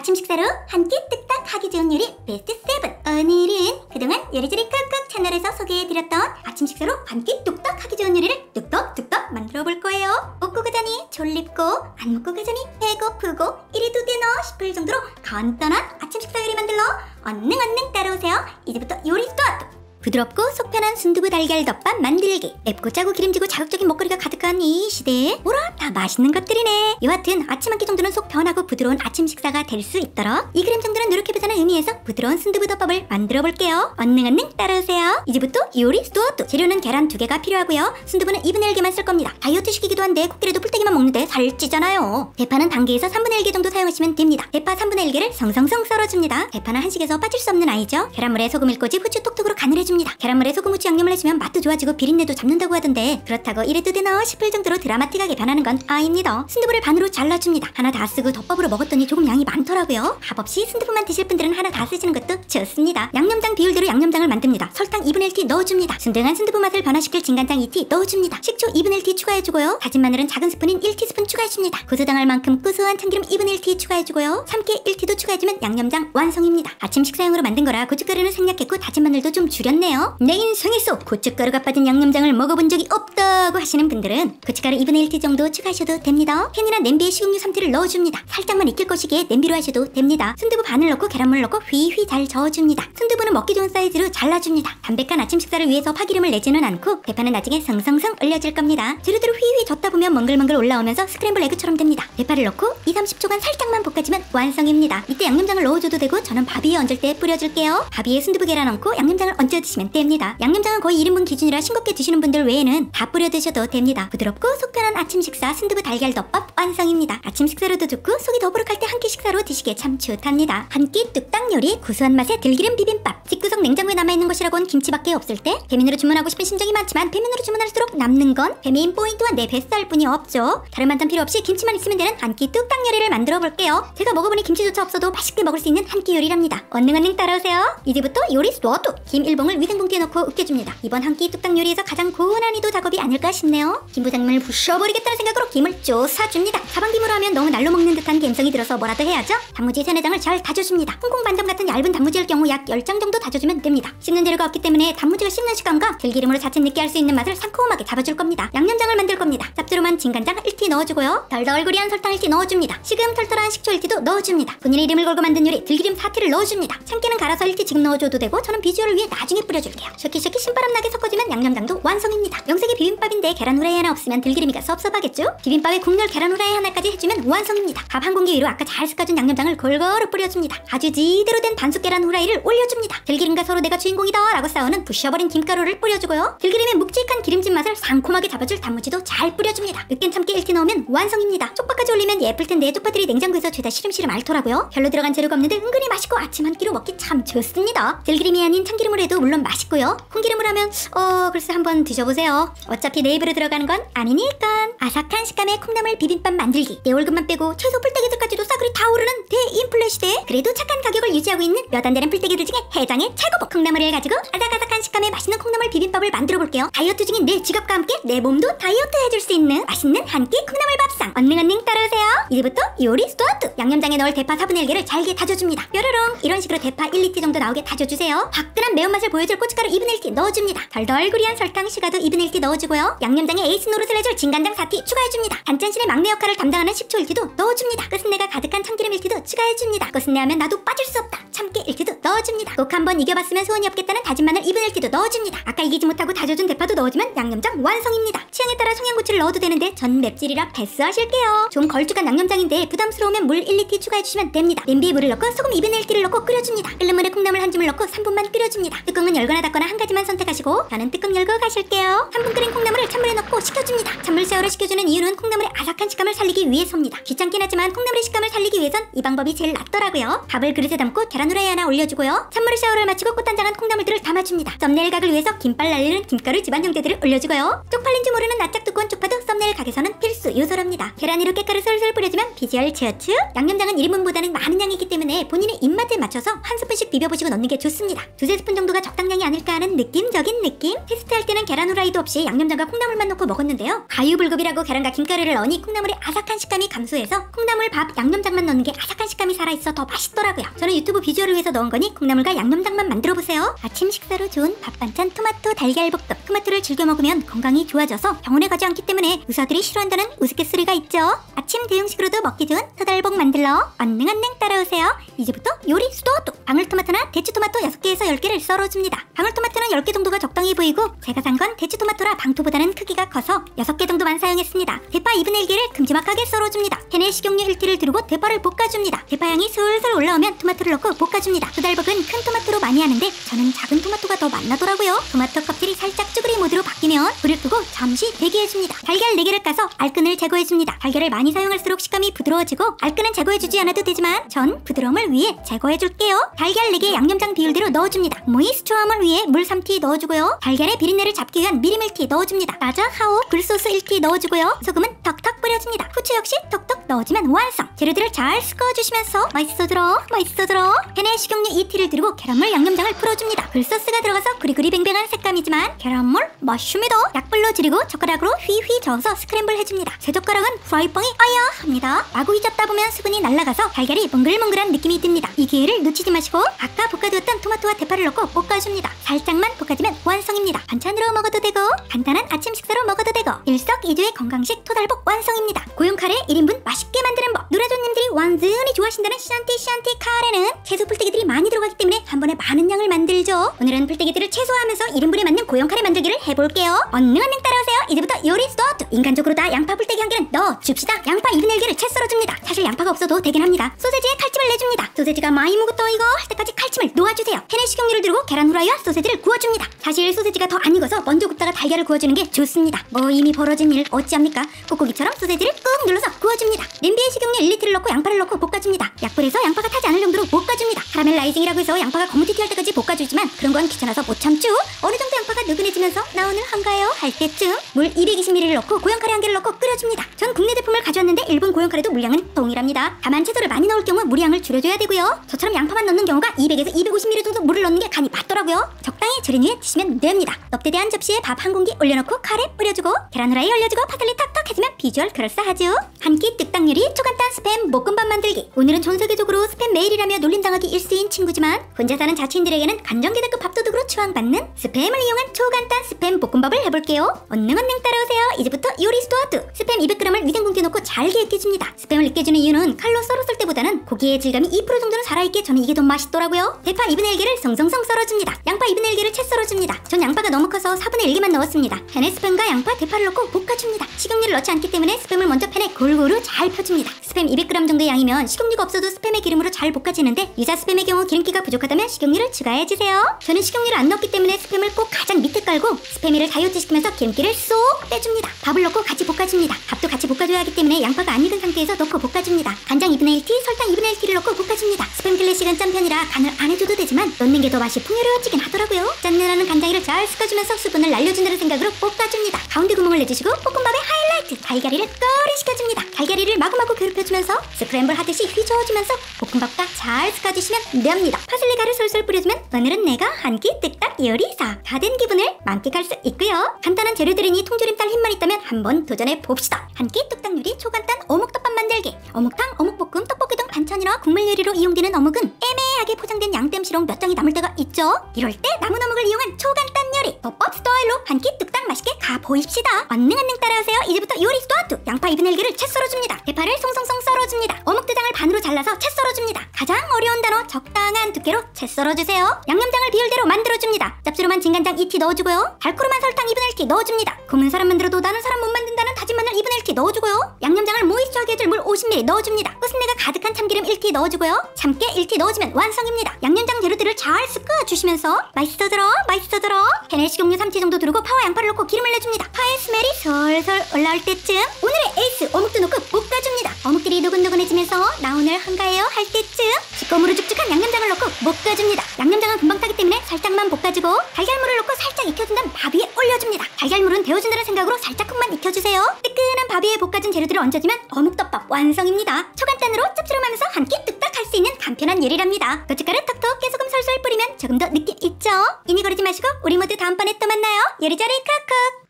아침 식사로 한 끼 뚝딱 하기 좋은 요리 베스트 7. 오늘은 그동안 요리조리 쿡쿡 채널에서 소개해드렸던 아침 식사로 한 끼 뚝딱 하기 좋은 요리를 뚝딱뚝딱 만들어 볼 거예요. 먹고 가자니 졸립고 안 먹고 가자니 배고프고 이래도 되나 싶을 정도로 간단한 아침 식사 요리 만들러 얼른 따라오세요. 이제부터 요리 스타트! 부드럽고 속 편한 순두부 달걀 덮밥 만들기. 맵고 짜고 기름지고 자극적인 먹거리가 가득한 이 시대에 뭐라 다 맛있는 것들이네. 여하튼 아침 한 끼 정도는 속 편하고 부드러운 아침 식사가 될 수 있도록 2g 정도는 노력해보자는 의미에서 부드러운 순두부 덮밥을 만들어 볼게요. 얼른 따라오세요. 이제부터 요리 스타트! 재료는 계란 2개가 필요하고요. 순두부는 2분의 1개만 쓸 겁니다. 다이어트식이기도 한데 콧기라도 풀떼기만 먹는데 살찌잖아요. 대파는 단계에서 3분의 1개 정도 사용하시면 됩니다. 대파 3분의 1개를 성성성 썰어줍니다. 대파는 한식에서 빠질 수 없는 아이죠. 계란물에 소금을 꼬집 후추 톡톡으로 간을 해줍니다. 계란물에 소금, 후추, 양념을 해주면 맛도 좋아지고 비린내도 잡는다고 하던데 그렇다고 이래도 되나 싶을 정도로 드라마틱하게 변하는 건 아닙니다. 순두부를 반으로 잘라줍니다. 하나 다 쓰고 덮밥으로 먹었더니 조금 양이 많더라고요. 값없이 순두부만 드실 분들은 하나 다 쓰시는 것도 좋습니다. 양념장 비율대로 양념장을 만듭니다. 설탕 2분의 1티 넣어줍니다. 순둥한 순두부 맛을 변화시킬 진간장 2티 넣어줍니다. 식초 2분의 1티 추가해주고요. 다진 마늘은 작은 스푼인 1티스푼 추가해줍니다. 고소당할 만큼 고소한 참기름 2분의 1티 추가해주고요. 참깨 1티도 추가해주면 양념장 완성입니다. 아침 식사용으로 만든 거라 고춧가루는 생략했고 다진 마늘도 좀 줄였네요. 내 인생에 속 고춧가루가 빠진 양념장을 먹어본 적이 없다고 하시는 분들은 고춧가루 2분의 1티 정도 추가하셔도 됩니다. 팬이나 냄비에 식용유 3티를 넣어줍니다. 살짝만 익힐 것이기에 냄비로 하셔도 됩니다. 순두부 반을 넣고 계란물을 넣고 휘휘 잘 저어줍니다. 순두부는 먹기 좋은 사이즈로 잘라줍니다. 담백한 아침 식사를 위해서 파기름을 내지는 않고 대파는 나중에 성성성 얼려줄 겁니다. 재료들을 휘휘 젓다 보면 멍글멍글 올라오면서 스크램블 에그처럼 됩니다. 대파를 넣고 2~30초간 살짝만 볶아주면 완성입니다. 이때 양념장을 넣어줘도 되고 저는 밥 위에 얹을 때 뿌려줄게요. 밥 위에 순두부 계란 얹고 양념장을 얹어 드시면 됩니다. 양념장은 거의 1인분 기준이라 싱겁게 드시는 분들 외에는 다 뿌려 드셔도 됩니다. 부드럽고 속 편한 아침 식사 순두부 달걀 덮밥 완성입니다. 아침 식사로도 좋고 속이 더부룩할 때 한 끼 식사로 드시기에 참 좋답니다. 한 끼 뚝딱 요리 구수한 맛의 들기름 비빔밥. 집구석 냉장고에 남아있는 것이라곤 김치밖에 없을 때 배민으로 주문하고 싶은 심정이 많지만 배민으로 주문할수록 남는 건 배민 포인트와 내 뱃살 뿐이 없죠. 다른 반찬 필요 없이 김치만 있으면 되는 한 끼 뚝딱 요리를 만들어 볼게요. 제가 먹어보니 김치조차 없어도 맛있게 먹을 수 있는 한 끼 요리랍니다. 얼른 따라오세요. 이제부터 요리 스타트! 김 1봉을 위생봉투에 넣고 으깨줍니다. 이번 한 끼 뚝딱 요리에서 가장 고난이도 작업이 아닐까 싶네요. 김 부장님을 부셔버리겠다는 생각으로 김을 쪼사줍니다. 사방김으로 하면 너무 날로 먹는 듯한 감성이 들어서 뭐라도 해야죠. 단무지 3~4장을 잘 다져줍니다. 홍콩 반점 같은 얇은 단무지일 경우 약 10장 정도 다져주면 됩니다. 씹는 재료가 없기 때문에 단무지가 씹는 식감과 들기름으로 자칫 느끼할 수 있는 맛을 상콤하게 잡아줄 겁니다. 양념장을 만들 겁니다. 짭조름한 진간장 1티 넣어주고요. 덜덜구리한 설탕 1티 넣어줍니다. 시금 털털한 식초 1티도 넣어줍니다. 본인의 이름을 걸고 만든 요리 들기름 4티를 넣어줍니다. 참깨는 갈아서 1티 직 넣어줘도 되고 저는 비주얼을 위해 나중에 뿌려줄게요. 샤키샤키 신바람나게 섞어주면 양념장도 완성입니다. 영색의 비빔밥인데 계란 후라이 하나 없으면 들기름이가 섭섭하겠죠? 비빔밥에 국물 계란 후라이 하나까지 해주면 완성입니다. 밥 한 공기 위로 아까 잘 섞어준 양념장을 골고루 뿌려줍니다. 아주 제대로 된 반숙 계란 후라이를 올려줍니다. 들기름과 서로 내가 주인공이다 라고 싸우는 부셔버린 김가루를 뿌려주고요. 들기름의 묵직한 기름진 맛을 상콤하게 잡아줄 단무지도 잘 뿌려줍니다. 으깬 참깨 1티 넣으면 완성입니다. 쪽파까지 올리면 예쁠 텐데 쪽파들이 냉장고에서 죄다 시름시름 앓더라고요. 별로 들어간 재료가 없는데 은근히 맛있고 아침 한 끼로 먹기 참 좋습니다. 들기름이 아닌 참기름으로 해도 물론 맛있고요. 콩기름으로 하면 글쎄 한번 드셔보세요. 어차피 내 입으로 들어가는 건 아니니까. 아삭한 식감의 콩나물 비빔밥 만들기. 내 월급만 빼고 최소 풀떼기들까지도 싸그리 다 오르는 대인플레 시대에 그래도 착한 가격을 유지하고 있는 몇 안 되는 풀떼기들 중에 해장의 최고봉 콩나물을 가지고 아삭아삭한 식감의 맛있는 콩나물 비빔밥을 만들어 볼게요. 다이어트 중인 내 지갑과 함께 내 몸도 다이어트 해줄 수 있는 맛있는 한 끼 콩나물 밥상. 얼른 따라오세요. 이제부터 요리 스타트! 양념장에 넣을 대파 4분의 1개를 잘게 다져줍니다. 뾰로롱 이런 식으로 대파 1~2티 정도 나오게 다져주세요. 화끈한 매운맛을 보여줄 고춧가루 2분의 1티 넣어줍니다. 덜덜구리한 설탕 시가도 2분의 1티 넣어주고요. 양념장에 에이스 노릇을 해줄 진간장 4티 추가해줍니다. 반찬실의 막내 역할을 담당하는 식초 1티도 넣어줍니다. 끝은내가 가득한 참기름 1티도 추가해줍니다. 끝은내 하면 나도 빠질 수 없다. 참깨 1티도 넣어줍니다. 꼭 한번 이겨봤으면 소원이 없겠다는 다진 마늘 2분의 1티도 넣어줍니다. 아까 이기지 못하고 다져준 대파도 넣어주면 양념장 완성입니다. 취향에 따라 청양고추를 넣어도 되는데 전 맵찔이라 패스하실게요. 좀 걸쭉한 양념장인데 부담스러우면 물 1~2티 추가해주시면 됩니다. 냄비에 물을 넣고 소금 2분의 1티를 넣고 끓여줍니다. 끓는 물에 콩나물 한 줌을 넣고 3분만 끓여줍니다. 뚜껑은 열거나 닫거나 한 가지만 선택하시고 저는 뚜껑 열고 가실게요. 3분 끓인 콩나물을 찬물에 넣고 식혀줍니다. 찬물 샤워를 시켜주는 이유는 콩나물의 아삭한 식감을 살리기 위해서입니다. 귀찮긴 하지만 콩나물의 식감을 살리기 위해선 이 방법이 제일 낫더라고요. 밥을 그릇에 담고 계란 후라이 하나 올려주고 올려주고요. 찬물에 샤워를 마치고 꽃단장한 콩나물들을 담아줍니다. 썸네일 각을 위해서 김발 날리는 김가루 집안 형제들을 올려주고요. 쪽팔린지 모르는 낯짝 두꺼운 쪽파도 썸네일 각에서는 필수 요소랍니다. 계란 위로 깨가루 솔솔 뿌려주면 비주얼 츠어츠. 양념장은 1인분보다는 많은 양이기 때문에 본인의 입맛에 맞춰서 한 스푼씩 비벼보시고 넣는 게 좋습니다. 두세 스푼 정도가 적당량이 아닐까 하는 느낌적인 느낌? 테스트할 때는 계란 후라이도 없이 양념장과 콩나물만 넣고 먹었는데요. 가유불급이라고 계란과 김가루를 넣으니 콩나물의 아삭한 식감이 감소해서 콩나물, 밥, 양념장만 넣는 게 아삭한 식감이 살아있어 더 맛있더라고요. 저는 유튜브 비주얼을 위해서 넣은 거니 콩나물과 양념장만 만들어보세요. 아침 식사로 좋은 밥 반찬 토마토 달걀볶음. 토마토를 즐겨 먹으면 건강이 좋아져서 병원에 가지 않기 때문에 의사들이 싫어한다는 우스갯소리가 있죠. 아침 대용식으로도 먹기 좋은 토달볶 만들러 언능 따라오세요. 이제부터 요리 수도도 방울토마토나 대추토마토 6개에서 10개를 썰어줍니다. 방울토마토는 10개 정도가 적당히 보이고 제가 산 건 대추토마토라 방토보다는 크기가 커서 6개 정도만 사용했습니다. 대파 2분의 1개를 큼지막하게 썰어줍니다. 팬에 식용유 1티를 두르고 대파를 볶아줍니다. 대파향이 슬슬 올라오면 토마토를 넣고 볶아줍니다. 토달볶은 큰 토마토로 많이 하는데 저는 작은 토마토가 더 맛나더라고요. 토마토 껍질이 살짝 쭈그리 모드로 바뀌면 불을 끄고 잠시 대기해줍니다. 달걀 4개를 까서 알끈을 제거해줍니다. 달걀을 많이 사용할수록 식감이 부드러워지고 알끈은 제거해주지 않아도 되지만 전 부드러움을 위해 제거해줄게요. 달걀 4개 양념장 비율대로 넣어줍니다. 모이스처함을 위해 물 3티 넣어주고요. 달걀의 비린내를 잡기 위한 미림 1티 넣어줍니다. 라자 하오 굴소스 1티 넣어주고요. 소금은 턱턱 뿌려줍니다. 후추 역시 톡톡 넣어주면 완성. 재료들을 잘 섞어주시면서 맛있어들어 팬에 식용유 2티를 두르고 계란물 양념장을 풀어줍니다. 굴소스가 들어가서 구리구리 뱅뱅한 색감이지만 계란물 맛있습니다. 약불로 줄이고 젓가락으로 휘휘 저어서 스크램블 해줍니다. 제 젓가락은 프라이빵이 아야 합니다. 마구 휘젓다 보면 수분이 날아가서 달걀이 몽글몽글한 느낌이 듭니다. 이 기회를 놓치지 마시고 아까 볶아두었던 토마토와 대파를 넣고 볶아줍니다. 살짝만 볶아주면 완성입니다. 반찬으로 먹어도 되고 간단한 아침 식사로 먹어도 되고 일석이조의 건강식 토달볶 완성입니다. 고용 카레 1인분 맛있게 만드는 법. 누라존님들이 완전히 좋아하신다는 샨티 카레는 채소 풀떼기들이 많이 들어가기 때문에 한 번에 많은 양을 만들죠. 오늘은 풀떼기들을 최소화하면서 1인분에 맞는 고용 카레 만들기를 해볼게요. 언능 따라오세요. 이제부터 요리 스타트. 인간적으로 다 양파 풀떼기 한 개는 넣어줍시다. 양파 2분의 1개를 채 썰어줍니다. 사실 양파가 없어도 되긴 합니다. 소세지에 칼집을 내줍니다. 소세지가 많이 묵었다 이거 할 때까지 칼집을 놓아주세요. 팬에 식용유를 두르고 계란 후라이와 소세지를 구워줍니다. 사실 소세지가 더 안 익어서 먼저 굽다가 달걀을 구워주는 게 좋습니다. 뭐 이미 벌어진 일 어찌합니까? 꾹꾹이처럼 소세지를 꾹 눌러서 구워줍니다. 냄비에 식용유 1리터를 넣고 양파를 넣고 볶아줍니다. 약불에서 양파가 타지 않을 정도로 볶아줍니다. 카라멜라이징이라고 해서 양파가 거무튀튀할 때까지 볶아주지만 그런 건 귀찮아서 못 참죠. 어느 정도 양파가 느슨해지면서 나 오늘 한가요? 할 때쯤 물 220ml를 넣고 고형 카레 한 개를 넣고 끓여줍니다. 전 국내 제품을 가져왔는데 일본 고형 카레도 물량은 동일합니다. 다만 채소를 많이 넣을 경우 물량을 줄여줘야 되고요. 저처럼 양파만 넣는 경우가 200에서 250ml 정도 물을 넣는 게 간이 맞더라고요. 적당히 절인 후에 드시면 됩니다. 넙대대한 접시에 밥 한 공기 올려놓고 카레 뿌려주고 계란 후라이 올려주고 파슬리 탁탁 해주면 비주얼 그럴싸하죠. 한 끼 뚝딱 요리 초간단 스팸 볶음밥 만들기. 오늘은 전 세계적으로 스팸 메일이라며 놀림당하기 일수인 친구지만 혼자 사는 자취인들에게는 간정계대급 밥도둑으로 추앙받는 스팸을 이용한 초간단 스팸 볶음밥을 해볼게요. 언능 따라오세요. 이제부터 요리 스타트. 스팸 200g을 위생봉투에 넣고 잘게 으깨줍니다. 스팸을 으깨주는 이유는 칼로 썰었을 때보다는 고기의 질감이 2% 정도는 살아있게 저는 이게 더 맛있더라고요. 대파 2분의 1개를 성성성 썰어줍니다. 양파 2분의 1개를 채 썰어줍니다. 전 양파가 너무 커서 4분의 1개만 넣었습니다. 팬에 스팸과 양파, 대파를 넣고 볶아줍니다. 식용유를 넣지 않기 때문에 스팸을 먼저 팬에 골고루 잘 펴줍니다. 스팸 200g 정도의 양이면 식용유가 없어도 스팸의 기름으로 잘 볶아지는데 유자 스팸의 경우 기름기가 부족하다면 식용유를 추가해주세요. 저는 식용유를 안 넣었기 때문에 스팸을 꼭 가장 밑에 깔고 스팸 위를 다이어트시키면서 기름기를 쏙 빼줍니다. 밥을 넣고 같이 볶아줍니다. 밥도 같이 볶아줘야 하기 때문에 양파가 안 익은 상태에서 넣고 볶아줍니다. 간장 2분의 1티, 설탕 2분의 1티를 넣고 볶아줍니다. 스팸 클래식은 짠 편이라 간을 안 해줘도 되지만 넣는 게 더 맛이 풍요로워지긴 하더라고요. 짠내나는 간장이를 잘 섞어주면서 수분을 날려준다는 생각으로 볶아줍니다. 가운데 구멍을 내주시고 볶음밥의 하이라이트 달걀이를 끓이시켜줍니다. 달걀이를 마구마구 괴롭혀주면서 스크램블 하듯이 휘저어주면서 볶음밥과 잘 섞어주시면 됩니다. 파슬리 가루 솔솔 뿌려주면 오늘은 내가 한 끼 뚝딱 요리사 다 된 기분을 만끽할 수 있고요. 간단한 재료들이니 통조림딸 힘만 있다면 한번 도전해 봅시다. 한 끼 뚝딱 요리 초간단 어묵덮밥 만들기. 어묵탕, 어묵볶음, 떡볶이 등 반찬이나 국물 요리로 이용되는 어묵은 애매하게 포장된 양땜시롱 몇 장이 남을 때가 있죠. 이럴 때 남은 어묵을 이용한 초간단 요리 덮밥 스타일로 한 끼 뚝딱 맛있게 가보입시다. 언능 따라오세요. 이제부터 요리 스타트. 양파 2분의 1개를 채 썰어줍니다. 대파를 송송송 썰어줍니다. 어묵 대장을 반으로 잘라서 채 썰어줍니다. 가장 어려운 단어 적당한 두께로 채 썰어주세요. 양념장을 비율대로 만들어줍니다. 짭조름한 진간장 2티 넣어주고요. 달콤한 설탕 2분의 1티 넣어줍니다. 고문 사람 만들어도 나는 사람 못 만든다는 다진 마늘 2분의 1티 넣어주고요. 양념장을 모이스처하게 해줄 물 50ml 넣어줍니다. 끝순내가 가득한 참기름 1티 넣어주고요. 참깨 1티 넣어주면 완성입니다. 양념장 재료들을 잘 섞어주시면서 맛있어들어 팬에 식용유 3티 정도 두르고 파와 양파를 넣고 기름을 내줍니다. 파의 스멜이 솔솔 올라올 때쯤 오늘의 에이스 어묵도 넣고 볶아줍니다. 어묵들이 노근노근해지면서 나 오늘 한가해요 할 때쯤 시꺼무르 죽죽한 양념장을 넣고 볶아줍니다. 양념장은 금방 타기 때문에 살짝만 볶아주고 달걀물을 넣고 살짝 익혀준 다음 밥 위에 올려줍니다. 달걀물은 데워준다는 생각으로 살짝만 익혀주세요. 뜨끈한 밥 위에 볶아준 재료들을 얹어주면 어묵덮밥 완성입니다. 초간단으로 짭조름하면서 한 끼 뚝딱 할 수 있는 간편한 요리랍니다. 고춧가루 톡톡 깨소금 솔솔 뿌리면 조금 더 느낌 있죠? 이니 거르지 마시고 우리 모두 다음번에 또 만나요. 요리조리 쿡쿡.